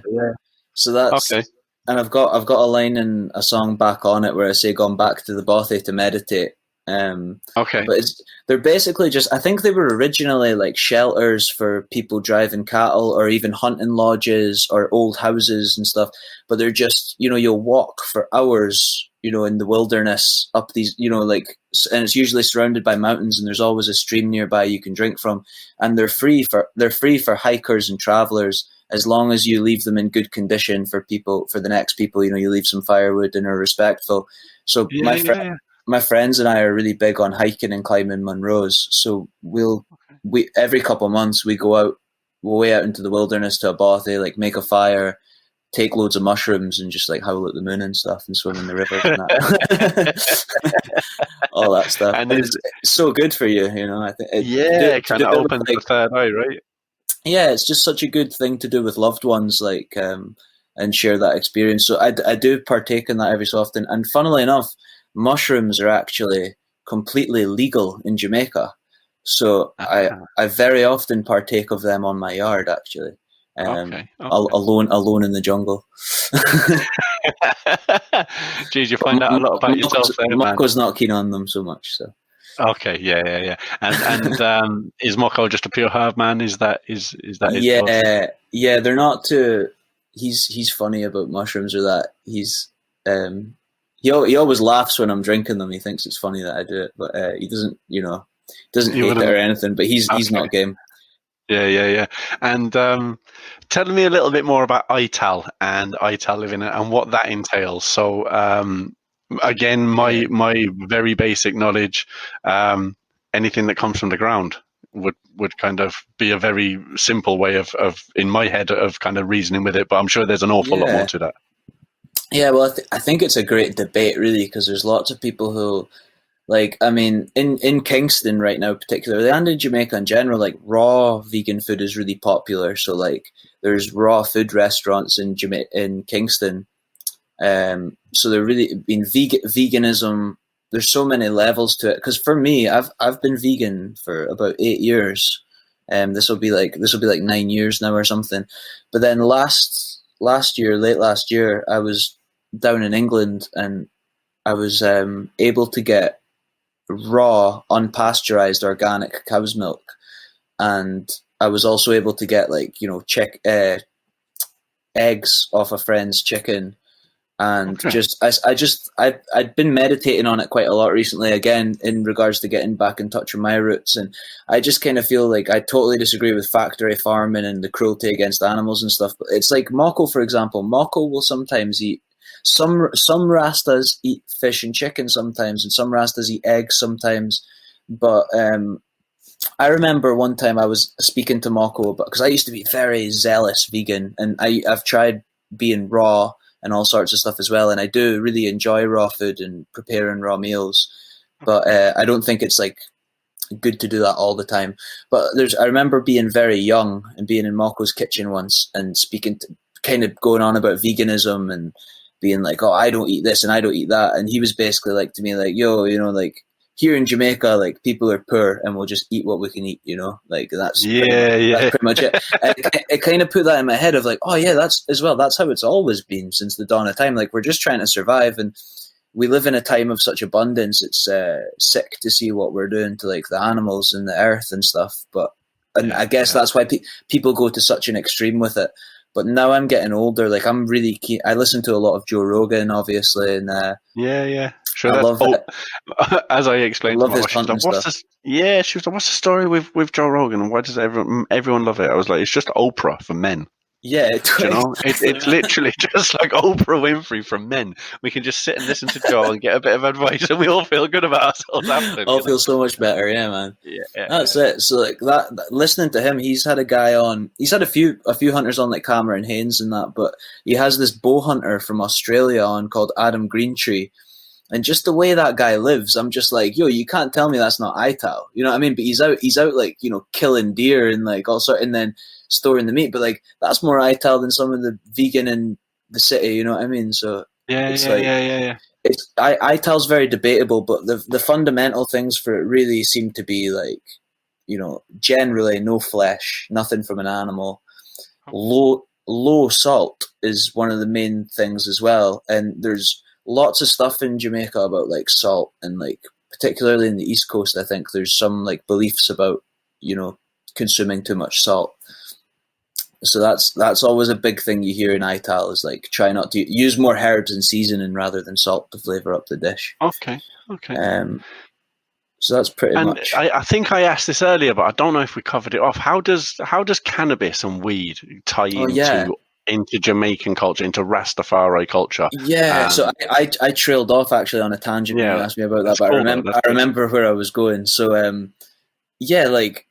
So that's okay. And I've got a line in a song back on it where I say, "Gone back to the bothy to meditate." Okay. But they're basically just, I think they were originally like shelters for people driving cattle or even hunting lodges or old houses and stuff. But they're just, you know, you'll walk for hours, you know, in the wilderness up these, you know, like, and it's usually surrounded by mountains and there's always a stream nearby you can drink from. And they're free for hikers and travelers, as long as you leave them in good condition for the next people, you know, you leave some firewood and are respectful. So my friends and I are really big on hiking and climbing Munros. So we every couple of months we go out, way out into the wilderness to a bothy, like make a fire, take loads of mushrooms and just like howl at the moon and stuff and swim in the rivers and that. All that stuff. And it's so good for you, you know. I think it kind of opens the third eye, right? Yeah, it's just such a good thing to do with loved ones, like, and share that experience. So I do partake in that every so often. And funnily enough, mushrooms are actually completely legal in Jamaica. So I very often partake of them on my yard, actually. Okay. Alone in the jungle. Jeez, you find out a lot about yourself there, man. Moko's not keen on them so much, so. Okay, yeah. And is Moko just a pure herb man? Is that his Yeah, they're not too. He's funny about mushrooms, or that he's he always laughs when I'm drinking them. He thinks it's funny that I do it, but he doesn't hate it or anything. But he's not game. Yeah. And tell me a little bit more about ITAL and ITAL living and what that entails. So again, my very basic knowledge, anything that comes from the ground would kind of be a very simple way of in my head of kind of reasoning with it. But I'm sure there's an awful lot more to that. Yeah, well, I think it's a great debate, really, because there's lots of people who, like, I mean, in Kingston right now particularly, and in Jamaica in general, like, raw vegan food is really popular. So, like, there's raw food restaurants in Kingston. So they're really been veganism. There's so many levels to it. Because for me, I've been vegan for about 8 years. This will be like 9 years now or something. But then late last year, I was down in England and I was able to get raw, unpasteurized, organic cow's milk, and I was also able to get, like, you know, eggs off a friend's chicken. And I'd been meditating on it quite a lot recently, again, in regards to getting back in touch with my roots. And I just kind of feel like I totally disagree with factory farming and the cruelty against animals and stuff. But it's like Moko, for example. Moko will sometimes eat, some Rastas eat fish and chicken sometimes, and some Rastas eat eggs sometimes. But I remember one time I was speaking to Moko because I used to be very zealous vegan, and I've tried being raw and all sorts of stuff as well. And I do really enjoy raw food and preparing raw meals, but I don't think it's like good to do that all the time. But I remember being very young and being in Moko's kitchen once and kind of going on about veganism and being like, oh, I don't eat this and I don't eat that. And he was basically like to me, like, yo, you know, like here in Jamaica, like people are poor and we'll just eat what we can eat, you know, like that's pretty much it. And it kind of put that in my head of like, oh yeah, that's how it's always been since the dawn of time. Like we're just trying to survive, and we live in a time of such abundance. It's sick to see what we're doing to like the animals and the earth and stuff. But I guess that's why people go to such an extreme with it. But now I'm getting older. Like I'm really keen. I listen to a lot of Joe Rogan, obviously, and Sure. I love it. As I explained, I love his content stuff. She was like, "What's the story with Joe Rogan? And why does everyone love it?" I was like, "It's just Oprah for men." Yeah, you know, it's literally just like Oprah Winfrey for men. We can just sit and listen to Joe and get a bit of advice, and we all feel good about ourselves after. I'll feel so much better, yeah, man. That's it. So like that, listening to him, he's had a guy on. He's had a few hunters on, like Cameron Haynes and that, but he has this bow hunter from Australia on called Adam Greentree. And just the way that guy lives, I'm just like, yo, you can't tell me that's not ITAL. You know what I mean? But he's out like, you know, killing deer and like all sort, and then storing the meat. But like that's more ITAL than some of the vegan in the city. You know what I mean? So it's ITAL's very debatable, but the fundamental things for it really seem to be like, you know, generally no flesh, nothing from an animal, low salt is one of the main things as well, and there's lots of stuff in Jamaica about like salt, and like particularly in the East Coast, I think there's some like beliefs about, you know, consuming too much salt. So that's always a big thing you hear in ITAL is like try not to use more herbs and seasoning rather than salt to flavor up the dish. Okay. So that's pretty much. I think I asked this earlier, but I don't know if we covered it off. How does cannabis and weed tie into Jamaican culture, into Rastafari culture? So I trailed off actually on a tangent when you asked me about that, but I remember where I was going. So like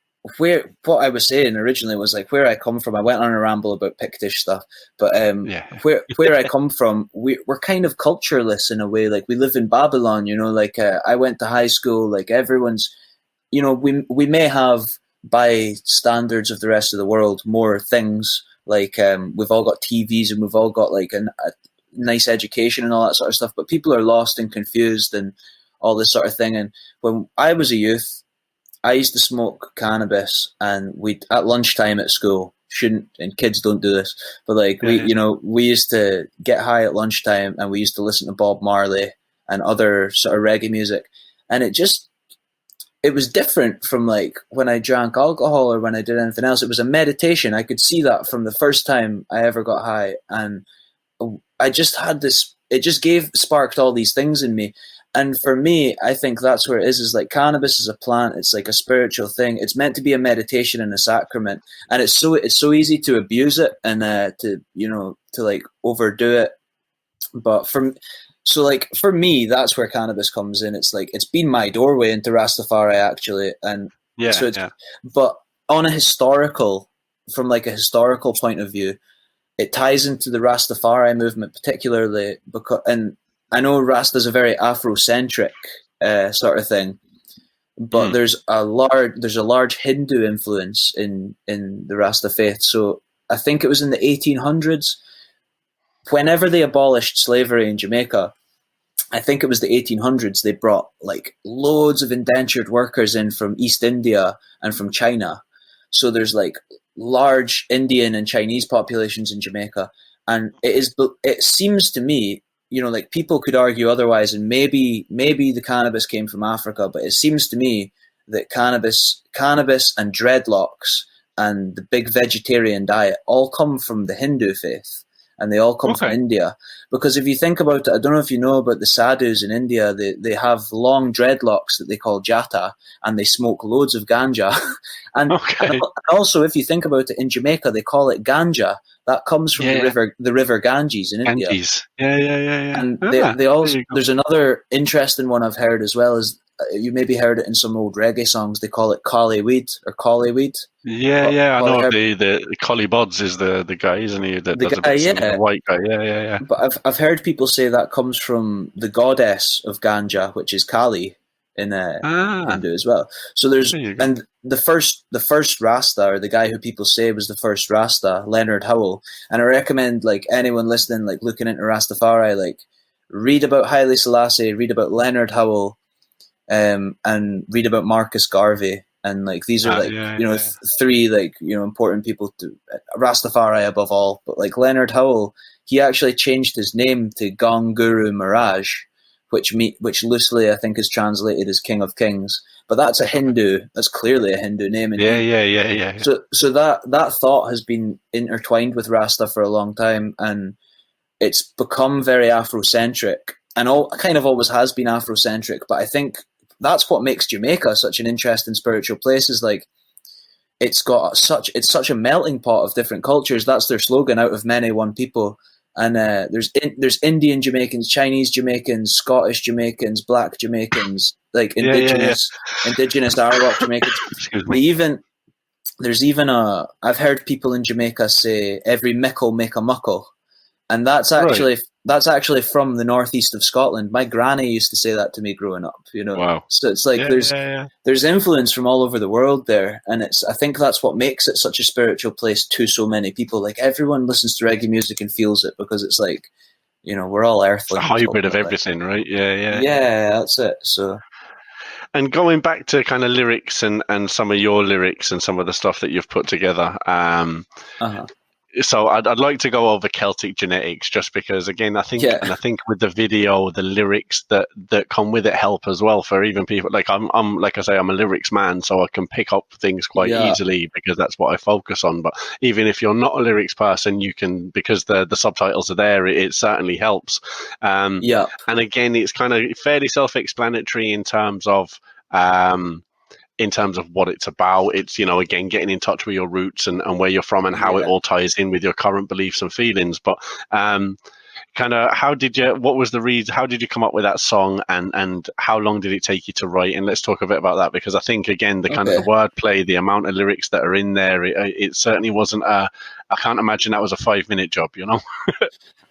what I was saying originally was like where I come from. I went on a ramble about Pictish stuff, but where I come from, we're kind of cultureless in a way. Like we live in Babylon, you know. Like I went to high school. Like everyone's, you know, we may have by standards of the rest of the world more things. Like we've all got TVs and we've all got like a nice education and all that sort of stuff, but people are lost and confused and all this sort of thing. And when I was a youth, I used to smoke cannabis, and we at lunchtime at school and kids don't do this, but like we used to get high at lunchtime, and we used to listen to Bob Marley and other sort of reggae music, and it was different from like when I drank alcohol or when I did anything else. It was a meditation. I could see that from the first time I ever got high, and I just had this. It just sparked all these things in me. And for me, I think that's where it is like cannabis is a plant. It's like a spiritual thing. It's meant to be a meditation and a sacrament. And it's so easy to abuse it and to like overdo it. But for me, that's where cannabis comes in. It's like, it's been my doorway into Rastafari actually. And but from a historical point of view, it ties into the Rastafari movement particularly because, and I know Rasta's a very Afrocentric sort of thing, but there's a large Hindu influence in the Rasta faith. So I think it was in the 1800s, whenever they abolished slavery in Jamaica, I think it was the 1800s, they brought like loads of indentured workers in from East India and from China. So there's like large Indian and Chinese populations in Jamaica. And it seems to me, you know, like people could argue otherwise, and maybe the cannabis came from Africa, but it seems to me that cannabis and dreadlocks and the big vegetarian diet all come from the Hindu faith, and they all come from India. Because if you think about it, I don't know if you know about the sadhus in India, they have long dreadlocks that they call jata, and they smoke loads of ganja. and also, if you think about it, in Jamaica, they call it ganja. That comes from the river Ganges in India. Yeah. And they also, there's another interesting one I've heard as well, is you maybe heard it in some old reggae songs. They call it collie weed or collie weed. I know the Collie Buds is the guy, isn't he? The white guy. Yeah. But I've heard people say that comes from the goddess of ganja, which is Kali in Hindu as well. So there's and the first Rasta, or the guy who people say was the first Rasta, Leonard Howell. And I recommend like anyone listening, like looking into Rastafari, like read about Haile Selassie, read about Leonard Howell, and read about Marcus Garvey. And like these are like three like important people to Rastafari above all. But like Leonard Howell, he actually changed his name to Gong Guru Maharaj, which loosely I think is translated as King of Kings. But that's a Hindu. That's clearly a Hindu name. Yeah. So that thought has been intertwined with Rasta for a long time, and it's become very Afrocentric, and kind of always has been Afrocentric. But I think that's what makes Jamaica such an interesting spiritual place, is like it's such a melting pot of different cultures. That's their slogan: out of many, one people. And there's Indian Jamaicans, Chinese Jamaicans, Scottish Jamaicans, Black Jamaicans, like indigenous Arawak Jamaicans. I've heard people in Jamaica say every mickle make a muckle. And that's actually from the northeast of Scotland. My granny used to say that to me growing up, Wow. So it's like there's influence from all over the world there, and I think that's what makes it such a spiritual place to so many people. Like everyone listens to reggae music and feels it, because it's like, we're all earthly. It's a hybrid of everything, right? Yeah, that's it. So, and going back to kind of lyrics and some of your lyrics and some of the stuff that you've put together, so I'd like to go over Celtic genetics, just because, again, I think with the video, the lyrics that come with it help as well for even people like I'm like I say, I'm a lyrics man, so I can pick up things quite easily because that's what I focus on. But even if you're not a lyrics person, you can, because the subtitles are there, it certainly helps. And again, it's kind of fairly self-explanatory in terms of what it's about. It's, again, getting in touch with your roots and where you're from and how it all ties in with your current beliefs and feelings. But kind of how did you come up with that song, and how long did it take you to write? And let's talk a bit about that, because I think, again, the kind of the wordplay, the amount of lyrics that are in there, it certainly wasn't I can't imagine that was a 5-minute job,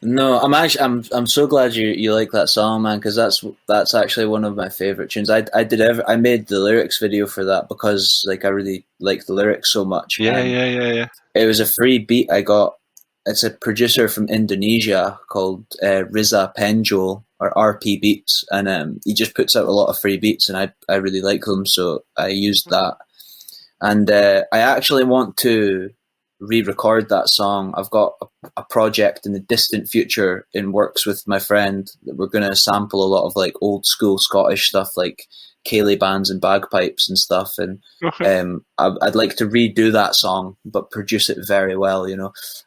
No, I'm so glad you like that song, man, because that's actually one of my favorite tunes. I made the lyrics video for that because like I really like the lyrics so much. Yeah. It was a free beat I got. It's a producer from Indonesia called Riza Penjol, or RP Beats, and he just puts out a lot of free beats, and I really like them, so I used that. And I actually want to re-record that song. I've got a project in the distant future in works with my friend that we're going to sample a lot of like old school Scottish stuff, like ceilidh bands and bagpipes and stuff, and I'd like to redo that song but produce it very well,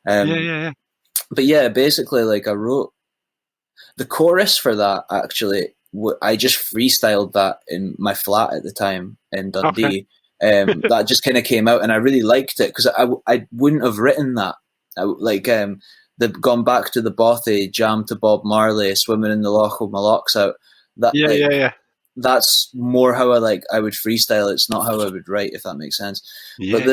But yeah, basically, like, I wrote the chorus for that. Actually, I just freestyled that in my flat at the time in Dundee. That just kind of came out, and I really liked it because I wouldn't have written that. Gone back to the bothy, jam to Bob Marley, swimming in the loch with my locks out. That's more how I would freestyle. It's not how I would write, if that makes sense. Yeah. But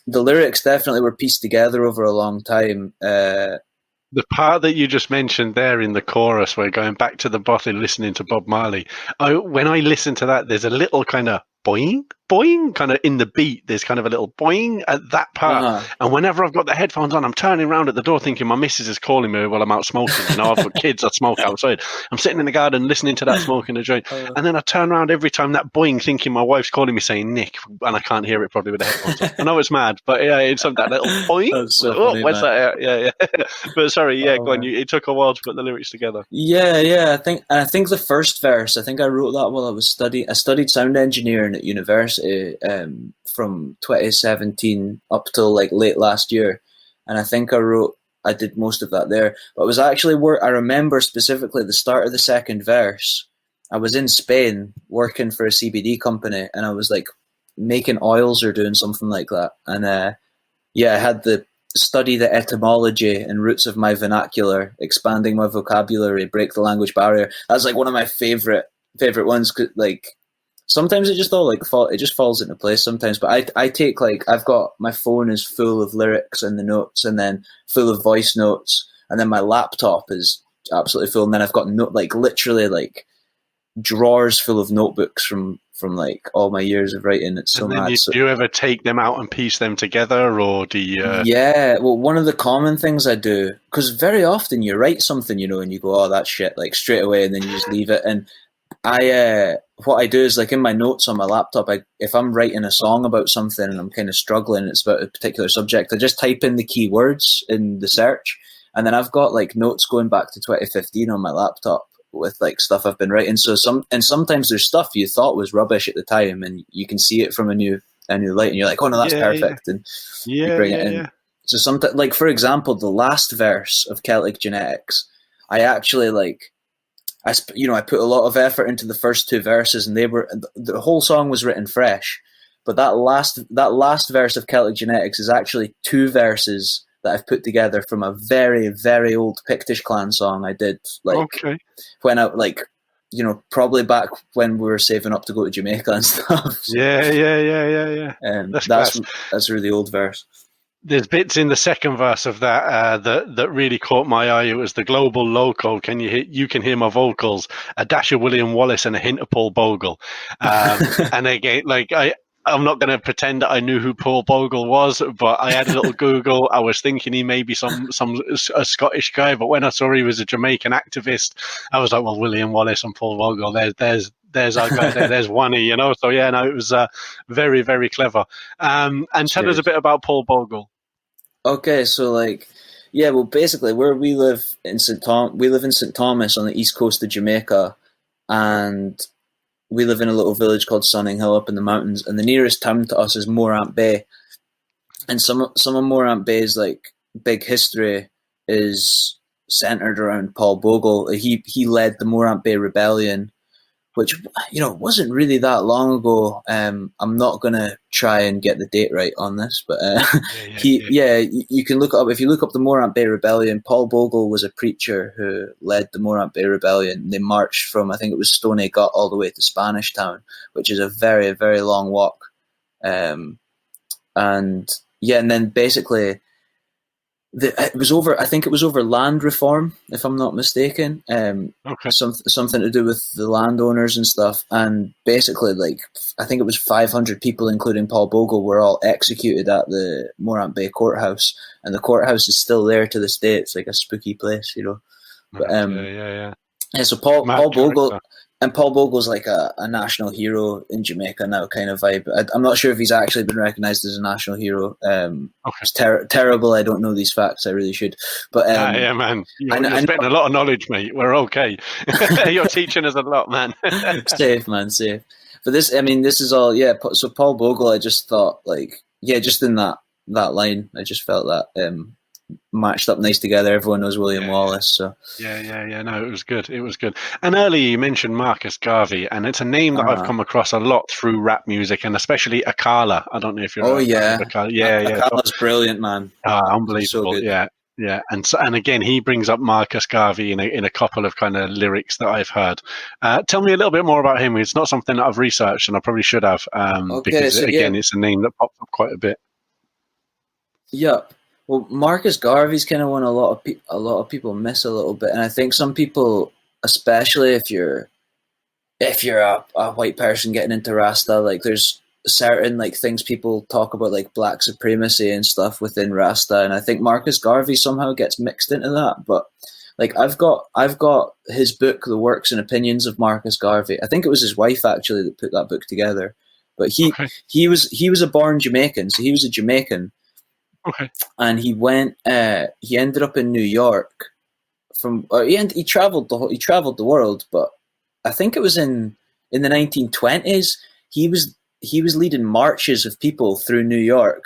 the lyrics definitely were pieced together over a long time. The part that you just mentioned there in the chorus, where going back to the bothy, listening to Bob Marley, when I listen to that, there's a little kind of boing, boing, kind of in the beat. There's kind of a little boing at that part. And whenever I've got the headphones on, I'm turning around at the door thinking my missus is calling me while I'm out smoking. I've got kids that smoke outside. I'm sitting in the garden listening to that, smoking a joint. And then I turn around every time that boing, thinking my wife's calling me saying Nick, and I can't hear it probably with the headphones on. I know it's mad, but yeah, it's that little boing. That's so funny, where's that? Yeah. But sorry, go on. It took a while to put the lyrics together. Yeah. I think the first verse, I think I wrote that while I was studying. I studied sound engineering at university from 2017 up till like late last year, and I think I did most of that there. But it was actually I remember specifically the start of the second verse. I was in Spain working for a CBD company, and I was like making oils or doing something like that. And I had to study the etymology and roots of my vernacular, expanding my vocabulary, break the language barrier. That's like one of my favorite ones. Like, sometimes it just it just falls into place sometimes. But I take I've got my phone is full of lyrics and the notes, and then full of voice notes, and then my laptop is absolutely full, and then I've got literally drawers full of notebooks from like all my years of writing. It's so mad. Do you ever take them out and piece them together, or do you? Yeah, well, one of the common things I do, because very often you write something, and you go, "Oh, that's shit," like straight away, and then you just leave it. And what I do is, like, in my notes on my laptop, if I'm writing a song about something and I'm kind of struggling, it's about a particular subject, I just type in the keywords in the search, and then I've got like notes going back to 2015 on my laptop with like stuff I've been writing. So sometimes there's stuff you thought was rubbish at the time, and you can see it from a new light, and you're like, oh no, that's perfect, and you bring it in. Yeah. So sometimes, like for example, the last verse of Celtic Genetics, I actually like, I put a lot of effort into the first two verses, and the whole song was written fresh, but that last verse of Celtic Genetics is actually two verses that I've put together from a very, very old Pictish Clan song I did, like when I probably back when we were saving up to go to Jamaica and stuff. So, yeah. And that's a really old verse. There's bits in the second verse of that that really caught my eye. It was the global local. You can hear my vocals, a dash of William Wallace and a hint of Paul Bogle. And again, like I'm not going to pretend that I knew who Paul Bogle was, but I had a little Google. I was thinking he may be a Scottish guy, but when I saw he was a Jamaican activist, I was like, well, William Wallace and Paul Bogle, there's our guy there, there's Wanny, So yeah, no, it was very, very clever. And tell us a bit about Paul Bogle. Okay, so well, basically where we live in St. Thomas on the east coast of Jamaica, and we live in a little village called Sunning Hill up in the mountains, and the nearest town to us is Morant Bay. And some of Morant Bay's like big history is centered around Paul Bogle. He led the Morant Bay Rebellion, which wasn't really that long ago. I'm not gonna try and get the date right on this, but you can look it up. If you look up the Morant Bay Rebellion, Paul Bogle was a preacher who led the Morant Bay Rebellion. They marched from, I think it was Stoney Gut, all the way to Spanish Town, which is a very, very long walk. And then basically it was over. I think it was over land reform, if I'm not mistaken. Something to do with the landowners and stuff. And basically, I think it was 500 people, including Paul Bogle, were all executed at the Morant Bay courthouse. And the courthouse is still there to this day. It's like a spooky place, But, yeah. So Paul Bogle. And Paul Bogle's like a national hero in Jamaica now, kind of vibe. I'm not sure if he's actually been recognised as a national hero. It's terrible. I don't know these facts. I really should. But yeah, man, you're spending a lot of knowledge, mate. We're okay. You're teaching us a lot, man. Safe, man, safe. But this is all. Yeah. So Paul Bogle, I just thought, just in that line, I just felt that matched up nice together. Everyone knows William Wallace, so no, it was good. And earlier you mentioned Marcus Garvey, and it's a name that I've come across a lot through rap music, and especially Akala. I don't know if you're Akala. Akala's brilliant, man. Unbelievable. So and again, he brings up Marcus Garvey in a couple of kind of lyrics that I've heard. Tell me a little bit more about him. It's not something that I've researched, and I probably should have, because it's a name that pops up quite a bit. Yep. Well, Marcus Garvey's kind of one a lot of people miss a little bit, and I think some people, especially if you're a white person getting into Rasta, there's certain things people talk about, like black supremacy and stuff within Rasta, and I think Marcus Garvey somehow gets mixed into that. But I've got his book, The Works and Opinions of Marcus Garvey. I think it was his wife actually that put that book together. But he was a born Jamaican, so he was a Jamaican. Okay. And he went. He ended up in New York. He traveled the world, but I think it was in the 1920s. He was leading marches of people through New York,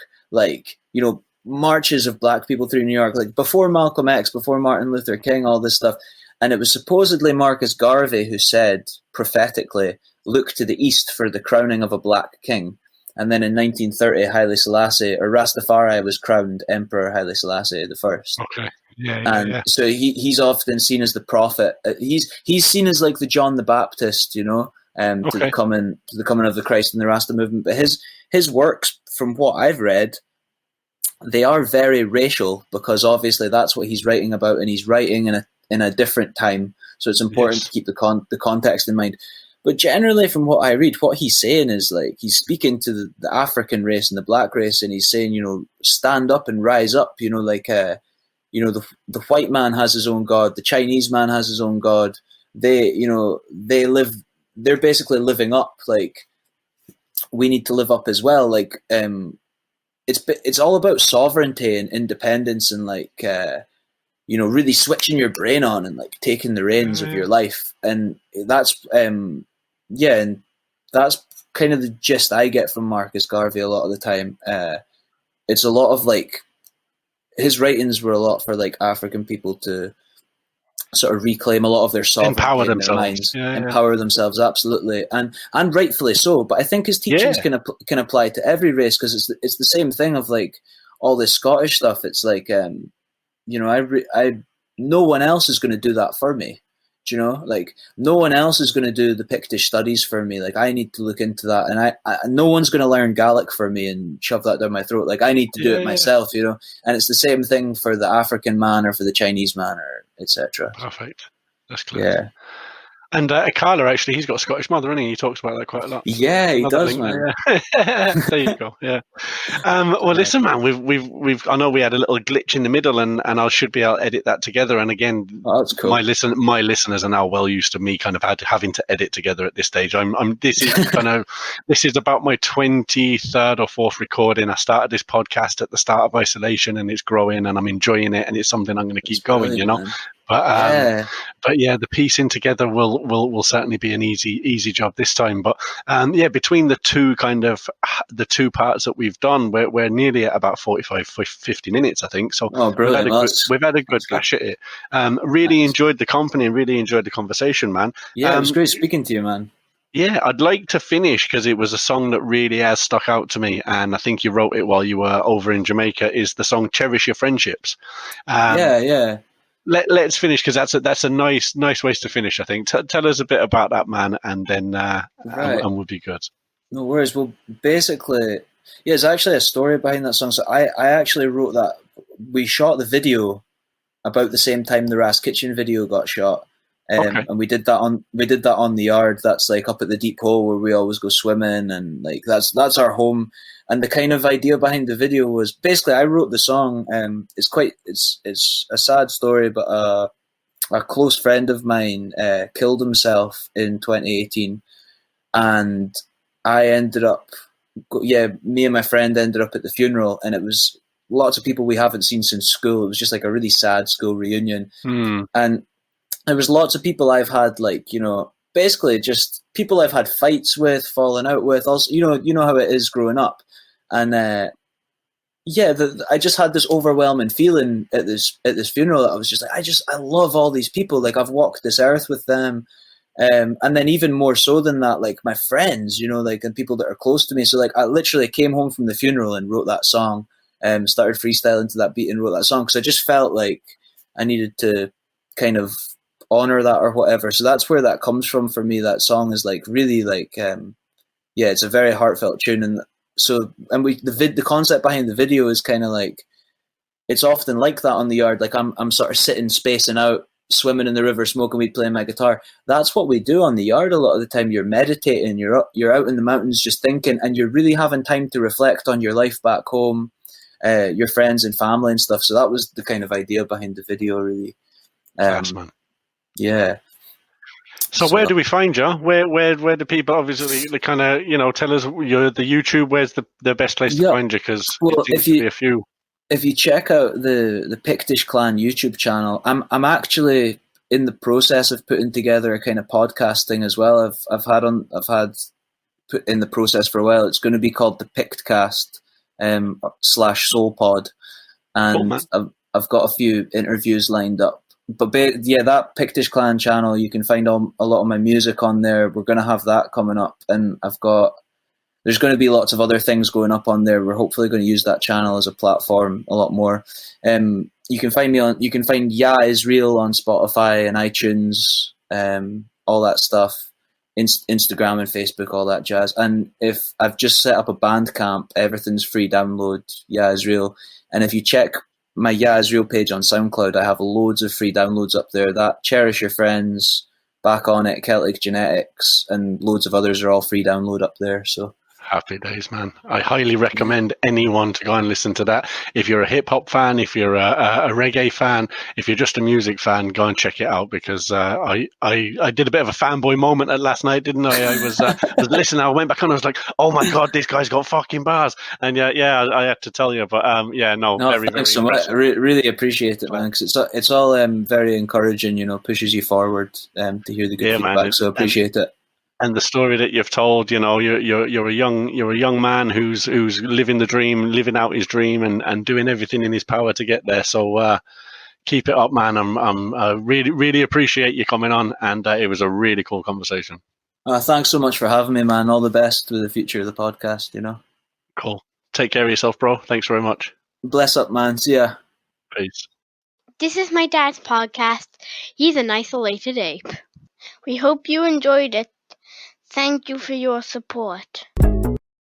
marches of black people through New York, before Malcolm X, before Martin Luther King, all this stuff. And it was supposedly Marcus Garvey who said prophetically, "Look to the east for the crowning of a black king." And then in 1930, Haile Selassie, or Rastafari, was crowned Emperor Haile Selassie the First. Okay. So he's often seen as the prophet. He's seen as like the John the Baptist, to the coming of the Christ and the Rasta movement. But his works, from what I've read, they are very racial, because obviously that's what he's writing about, and he's writing in a different time. So it's important to keep the context in mind. But generally, from what I read, what he's saying is like he's speaking to the African race and the black race, and he's saying, stand up and rise up. Like the white man has his own God, the Chinese man has his own God. They're basically living up. Like we need to live up as well. Like it's all about sovereignty and independence and like really switching your brain on and like taking the reins of your life. And that's and that's kind of the gist I get from Marcus Garvey a lot of the time. It's a lot of like his writings were a lot for like African people to sort of reclaim a lot of their sovereignty in their minds, empower themselves, absolutely, and rightfully so. But I think his teachings can apply to every race, because it's the same thing of like all this Scottish stuff. It's like no one else is going to do that for me. Do you know? Like no one else is going to do the Pictish studies for me. Like I need to look into that, and I no one's going to learn Gaelic for me and shove that down my throat. Like I need to do it myself. And it's the same thing for the African man or for the Chinese man or etc. Perfect. That's clear. Yeah. And Akala, actually, he's got a Scottish mother, isn't he? He talks about that quite a lot. Yeah, he does, man. Yeah. There you go. Yeah. Well, listen, man, we've. I know we had a little glitch in the middle, and I should be able to edit that together. And again, that's cool. My listeners are now well used to me kind of having to edit together at this stage. This is about my 23rd or 4th recording. I started this podcast at the start of isolation, and it's growing, and I'm enjoying it, and it's something I'm going to keep going. Man. But the piecing together will certainly be an easy job this time. But between the two parts that we've done, we're nearly at about 45, 50 minutes, I think. So we've had a good bash at it. Really enjoyed the company and really enjoyed the conversation, man. Yeah, it was great speaking to you, man. Yeah, I'd like to finish because it was a song that really has stuck out to me, and I think you wrote it while you were over in Jamaica. Is the song "Cherish Your Friendships"? Yeah. Let's finish because that's a nice ways to finish. I think. Tell us a bit about that, man, and then and we'll be good. No worries. Well, basically, it's actually a story behind that song. So I actually wrote that. We shot the video about the same time the Rast Kitchen video got shot, and we did that on the yard. That's like up at the deep hole where we always go swimming, and like that's our home. And the kind of idea behind the video was basically I wrote the song. It's a sad story, but a close friend of mine killed himself in 2018, and I ended up, me and my friend ended up at the funeral, and it was lots of people we haven't seen since school. It was just like a really sad school reunion, and there was lots of people I've had basically just people I've had fights with, falling out with. Also, you know how it is growing up. And I just had this overwhelming feeling at this funeral that I was just like, I love all these people. Like I've walked this earth with them, and then even more so than that, like my friends, and people that are close to me. So like I literally came home from the funeral and wrote that song, started freestyling to that beat and wrote that song because I just felt like I needed to kind of honor that or whatever. So that's where that comes from for me. That song is like really like it's a very heartfelt tune. And so, and the concept behind the video is kind of like, it's often like that on the yard. Like I'm sort of sitting, spacing out, swimming in the river, smoking weed, playing my guitar. That's what we do on the yard a lot of the time. You're meditating, you're out in the mountains just thinking, and you're really having time to reflect on your life back home, your friends and family and stuff. So that was the kind of idea behind the video, really. Thanks, man. Yeah. So where do we find you? Where do people obviously kind of tell us the YouTube? Where's the best place to find you? Because if you check out the Pictish Clan YouTube channel, I'm actually in the process of putting together a kind of podcasting as well. I've had put in the process for a while. It's going to be called the Pictcast /SoulPod, and I've got a few interviews lined up. But that Pictish Clan channel, you can find a lot of my music on there. We're going to have that coming up, and there's going to be lots of other things going up on there. We're hopefully going to use that channel as a platform a lot more. You can find YahIsReal on Spotify and iTunes, all that stuff, Instagram and Facebook, all that jazz. And if I've just set up a Bandcamp, everything's free download, YahIsReal. And if you check my YahIsReal page on SoundCloud, I have loads of free downloads up there. That Cherish Your Friends, Back on It, Celtic Genetics, and loads of others are all free download up there. So happy days, man. I highly recommend anyone to go and listen to that. If you're a hip hop fan, if you're a reggae fan, if you're just a music fan, go and check it out, because I did a bit of a fanboy moment at last night, didn't I? I was listening. I went back on. I was like, oh my god, this guy's got fucking bars. And yeah, I had to tell you, but no, very, thanks very so much. I really appreciate it, man, because it's all very encouraging. Pushes you forward to hear the good feedback. Man, so appreciate it. And the story that you've told, you're a young man who's living the dream, living out his dream, and doing everything in his power to get there. So keep it up, man. I really appreciate you coming on, and it was a really cool conversation. Thanks so much for having me, man. All the best with the future of the podcast. Cool. Take care of yourself, bro. Thanks very much. Bless up, man. See ya. Peace. This is my dad's podcast. He's an isolated ape. We hope you enjoyed it. Thank you for your support.